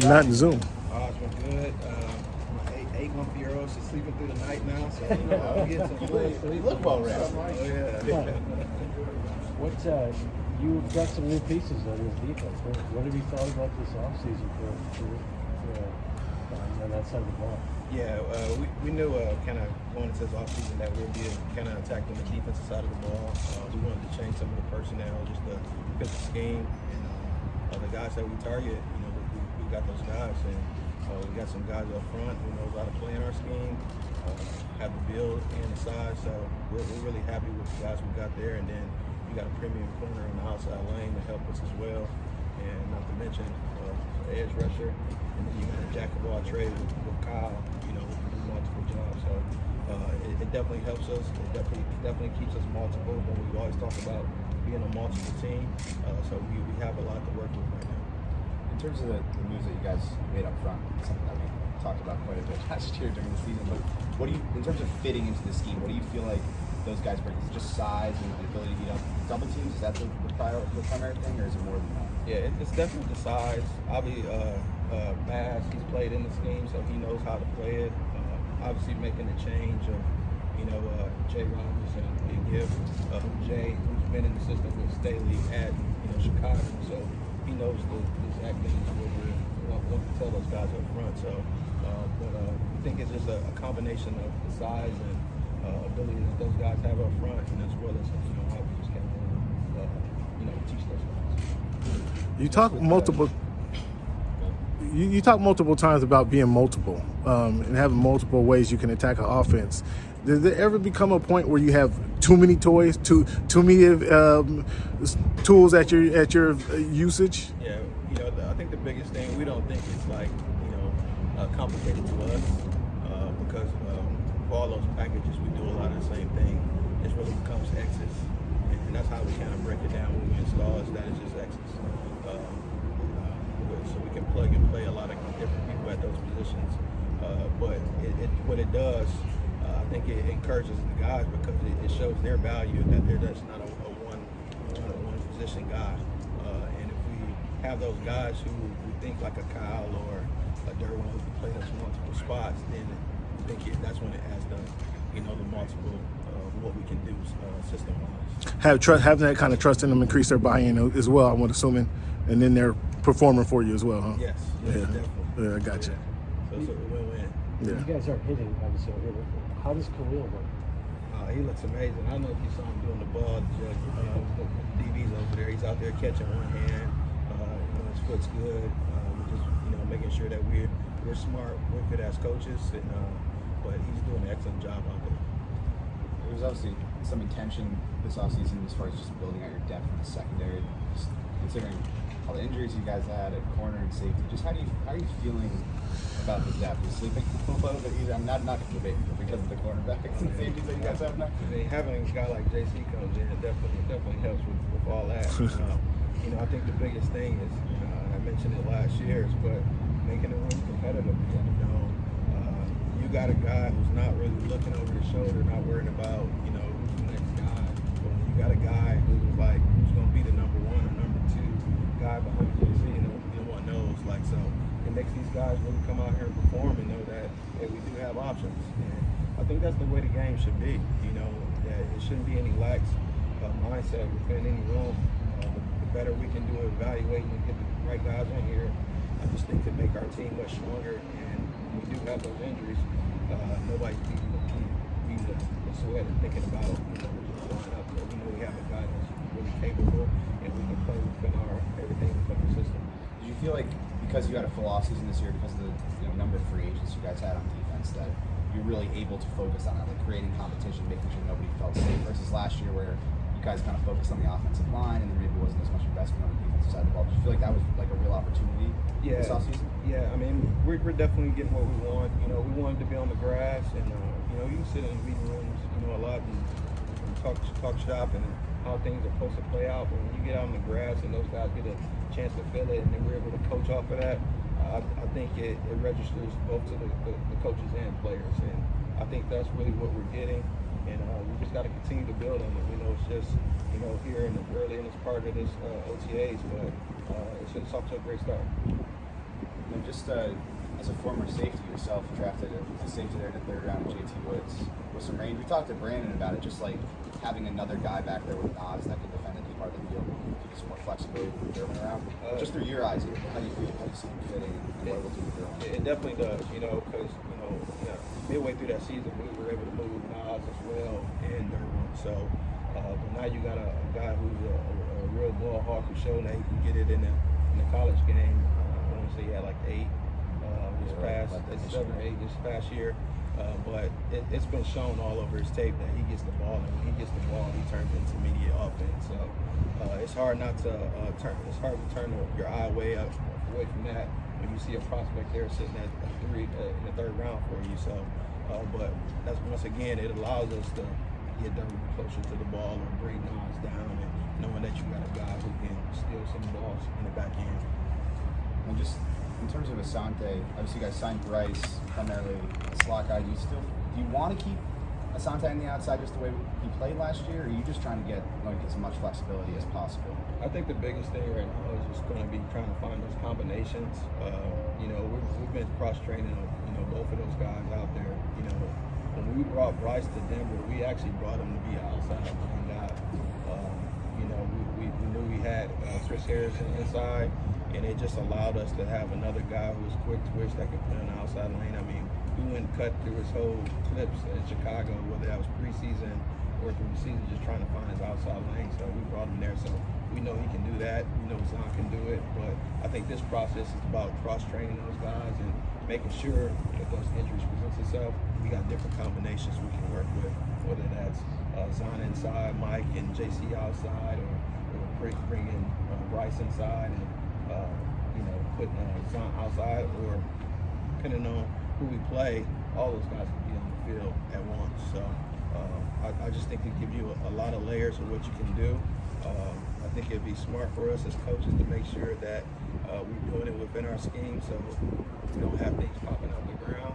Not in Zoom. It's been good. My eight month-year-old, she's sleeping through the night now, so I'll get some good sleep. Look well rested. Oh, yeah. What you've got some new pieces on this defense. What have you thought about this offseason on that side of the ball? Yeah, we knew kind of going into this offseason that we'd be kind of attacking the defensive side of the ball. We wanted to change some of the personnel just to fit the scheme. And the guys that we target, we got those guys. And we got some guys up front who knows how to play in our scheme, have the build and the size. So we're really happy with the guys we got there. And then we got a premium corner on the outside lane to help us as well. And not to mention edge rusher. And then you got a jack of all trades with Kyle, who can do multiple jobs. So it definitely helps us. It definitely keeps us multiple. But we always talk about being a multiple team. So we have a lot to work with right now. In terms of the moves that you guys made up front, something that we talked about quite a bit last year during the season, but what do you, in terms of fitting into the scheme, what do you feel like those guys bring? Is it just size and the ability to beat up double teams? Is that the primary thing, or is it more than that? Yeah, it's definitely the size. Obviously, Bass, he's played in the scheme, so he knows how to play it. Obviously, making the change of, Jay Robinson and give Jay, who's been in the system with Staley at, Chicago, so he knows the exact things what to tell those guys up front. So, but I think it's just a combination of the size and ability that those guys have up front, and as well as how we just kind of teach those guys. You talk multiple. You talk multiple times about being multiple and having multiple ways you can attack an offense. Does there ever become a point where you have too many toys, too many tools at your usage? Yeah, I think the biggest thing, we don't think it's complicated to us because for all those packages we do a lot of the same thing. It really becomes X's, and that's how we kind of break it down when we install. Is that it's just X's. So we can plug and play a lot of different people at those positions. But what it does, I think it encourages the guys because it shows their value that they're just not a one position guy. And if we have those guys who we think like a Kyle or a Derwin who can play those multiple spots, then I think that's when it adds the multiple what we can do system-wise. Having that kind of trust in them increase their buy-in as well, I'm assuming, and then they're performing for you as well, huh? Yes, definitely. Yeah, I got you. So it's a win-win. Yeah. You guys aren't hitting, obviously. How does Kawhi look? He looks amazing. I don't know if you saw him doing the ball. The DB's over there. He's out there catching one hand. His foot's good. We're just making sure that we're smart with it as coaches. But he's doing an excellent job out there. There was obviously some intention this offseason as far as just building out your depth in the secondary, just considering all the injuries you guys had at corner and safety. Just how are you feeling about the depth? Is sleeping a little bit easier? I'm not going to debate because of the cornerbacks and safeties that you guys have now. Having a guy like JC comes in, it definitely helps with all that. I think the biggest thing is, I mentioned it last year, but making the room competitive. You got a guy who's not really looking over his shoulder, not worrying about, who's the next guy. But when you got a guy who's going to be the number one or number two guy behind JC, no one knows. So it makes these guys really come out here and perform and know that, hey, we do have options. And I think that's the way the game should be. That it shouldn't be any lax mindset within any room. The better we can do evaluating and get the right guys in here, I just think to make our team much stronger. And when we do have those injuries, nobody can be the sweat and thinking about just going up there. We know we have a guy that's really capable and we can play within everything within the system. Did you feel like because you had a full offseason this year, because of the number of free agents you guys had on defense, that you're really able to focus on that, like creating competition, making sure nobody felt safe, versus last year where you guys kind of focused on the offensive line and there maybe wasn't as much investment on the defensive side of the ball? Did you feel like that was like a real opportunity this offseason? Yeah, I mean, we're definitely getting what we want. We wanted to be on the grass, and you can sit in the meeting rooms, a lot and talk shop and how things are supposed to play out. But when you get out on the grass and those guys get a chance to feel it, and then we're able to coach off of that, I think it registers both to the coaches and players. And I think that's really what we're getting. And we just got to continue to build on it. It's just here in early in this part of this OTAs, but it's off to a great start. And just as a former safety yourself, drafted a safety there in the 3rd round, JT Woods, with some range. We talked to Brandon about it, just like having another guy back there with nods that can defend any part of the field, give some more flexibility with Derwin around. Just through your eyes, how do you feel? How do you see him fitting and what able to do with It definitely does, because midway through that season we were able to move Nas as well and Derwin. So, but now you got a guy who's a real ball hawk who's shown that he can get it in the college game. I want to say he had like 8 7 or 8 this past year. But it's been shown all over his tape that he gets the ball, and when he gets the ball, he turns into immediate offense. So it's hard not to turn your eye away from that when you see a prospect there sitting at 3 in the 3rd round for you. So, but that's once again it allows us to get them closer to the ball or bring Nas down, and knowing that you got a guy who can steal some balls in the back end. And just in terms of Asante, obviously you guys signed Bryce, primarily a slot guy. Do you want to keep Asante on the outside just the way he played last year, or are you just trying to get as much flexibility as possible? I think the biggest thing right now is just going to be trying to find those combinations. We've been cross-training both of those guys out there. When we brought Bryce to Denver, we actually brought him to be an outside lane guy. We knew we had Chris Harrison inside, and it just allowed us to have another guy who was quick twitch that could play on the outside lane. I mean, we went and cut through his whole clips in Chicago, whether that was preseason or through the season, just trying to find his outside lane. So we brought him there. So we know he can do that. We know Zon can do it. But I think this process is about cross-training those guys and making sure that those injuries present itself. We got different combinations we can work with, whether that's Zon inside, Mike and JC outside, or bringing Bryce inside and putting Zon outside, or depending on who we play, all those guys can be on the field at once. So I just think it gives you a lot of layers of what you can do. I think it'd be smart for us as coaches to make sure that we're doing it within our scheme, so we don't have things popping out the ground.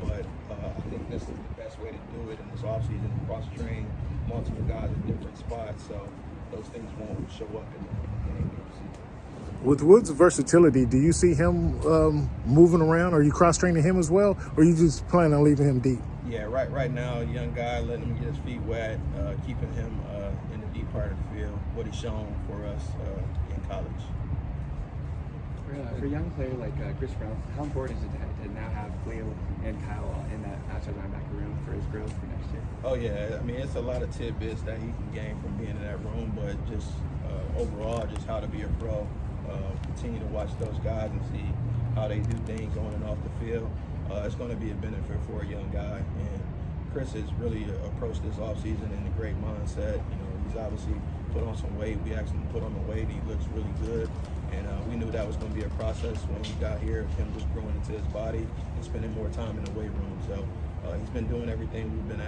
But I think this is the best way to do it in this offseason, cross-train multiple guys at different spots, so those things won't show up in the game season. With Woods' versatility, do you see him moving around? Are you cross-training him as well, or are you just planning on leaving him deep? Yeah, right now, a young guy, letting him get his feet wet, keeping him in the deep part of the field, what he's shown for us in college. For a young player like Chris Brown, how important is it to now have Cleo and Kyle in that outside linebacker room for his growth for next year? Oh yeah, I mean it's a lot of tidbits that he can gain from being in that room, but just overall, just how to be a pro. Continue to watch those guys and see how they do things on and off the field. It's going to be a benefit for a young guy, and Chris has really approached this offseason in a great mindset. He's obviously put on some weight. We asked him to put on the weight. He looks really good, and we knew that was going to be a process when we got here, him just growing into his body and spending more time in the weight room. So he's been doing everything we've been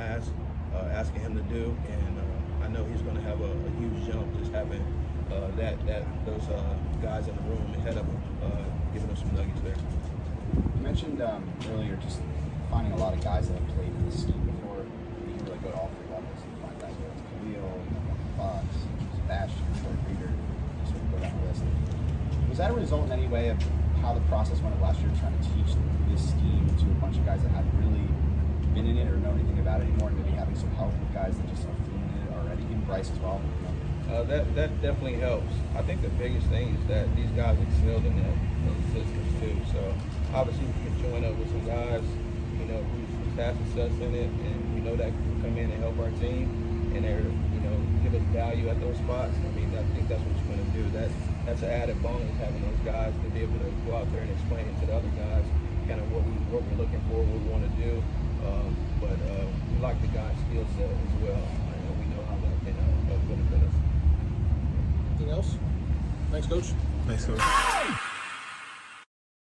asking him to do, and I know he's going to have a huge jump just having those guys in the room ahead of him, giving him some nuggets there. You mentioned earlier just finding a lot of guys that have played in this scheme before. You can really go to all 3 levels and find guys like Khalil, Fox, Sebastian, Troy Reader, sort of go down the list. Was that a result in any way of how the process went last year, trying to teach this scheme to a bunch of guys that hadn't really been in it or know anything about it anymore, and maybe having some help with guys that just are fluent in it already, even Bryce as well? That definitely helps. I think the biggest thing is that these guys excelled in those systems too. So obviously we can join up with some guys, who's had success in it, and we know that can come in and help our team, and they're, give us value at those spots. I mean, I think that's what you're going to do. That's an added bonus, having those guys to be able to go out there and explain it to the other guys, kind of what we're looking for, what we want to do. But we like the guy's skill set as well. We know how that can benefit us. Anything else? Thanks, Coach. Thanks, Coach.